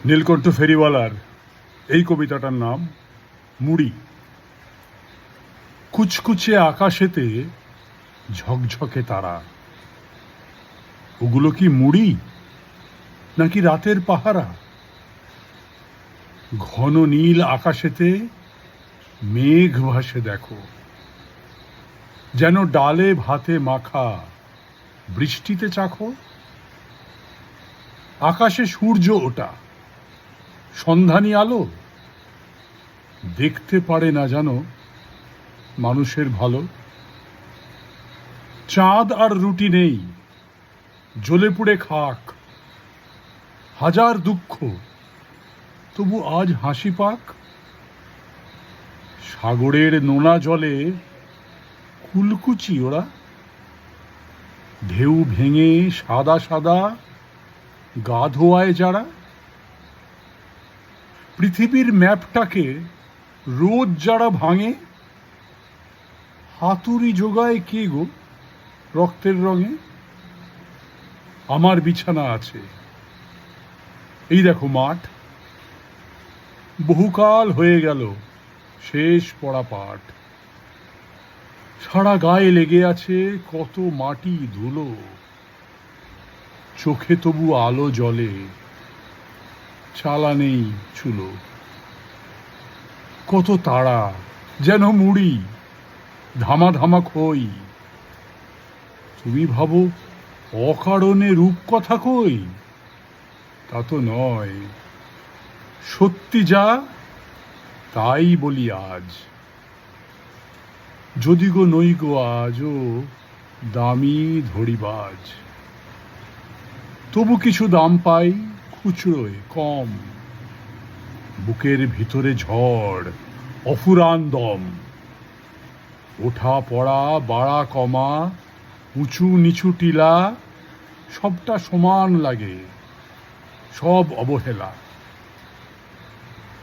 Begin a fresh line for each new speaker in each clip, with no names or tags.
নীলকণ্ঠ ফেরিওয়ালার এই কবিতাটার নাম মুড়ি। কুচকুচে আকাশেতে ঝকঝকে তারা, ওগুলো কি মুড়ি নাকি রাতের পাহারা? ঘন নীল আকাশেতে মেঘ ভাসে দেখো, যেন ডালে ভাতে মাখা বৃষ্টিতে চাখো। আকাশে সূর্য ওটা সন্ধানী আলো, দেখতে পারে না জানো মানুষের ভালো। চাঁদ আর রুটি নেই, জ্বলে পুড়ে খাক, হাজার দুঃখ তবু আজ হাসি পাক। সাগরের নোনা জলে কুলকুচি ওরা, ঢেউ ভেঙে সাদা সাদা গা ধোয়ায় যারা। পৃথিবীর ম্যাপটাকে রোজ যারা ভাঙে, হাতুড়ি জোগায় কে গো রক্তের রঙে? আমার বিছানা আছে, এই দেখো মাঠ, বহুকাল হয়ে গেল শেষ পড়া পাঠ। সারা গায়ে লেগে আছে কত মাটি ধুলো, চোখে তবু আলো জ্বলে, চালা নেই চুলো। কত তারা যেন মুড়ি, ধামা ধামা খই। তুমি ভাবো অকারণে রূপকথা কই, তা তো নয়, সত্যি যা তাই বলি আজ। যদি গো নই গো আজও দামি ধড়িবাজ, তবু কিছু দাম পাই খুচরোয় কম। বুকের ভিতরে ঝড়, অফুরান দম, ওঠা পড়া বাড়া কমা, উঁচু নিচু টিলা, সবটা সমান লাগে, সব অবহেলা।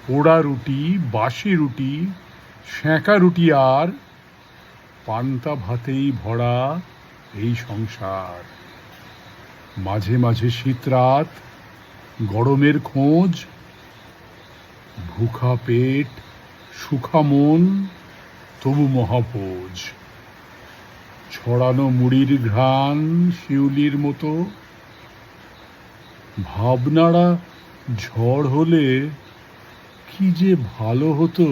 পোড়া রুটি, বাসি রুটি, সেঁকা রুটি আর পান্তা ভাতেই ভরা এই সংসার। মাঝে মাঝে শীতরাত, গরমের খোঁজ, ভুখা পেট সুখা মন তবু মহাভোজ। ছড়ানো মুড়ির ঘ্রাণ শিউলির মতো, ভাবনারা ঝড় হলে কি যে ভালো হতো।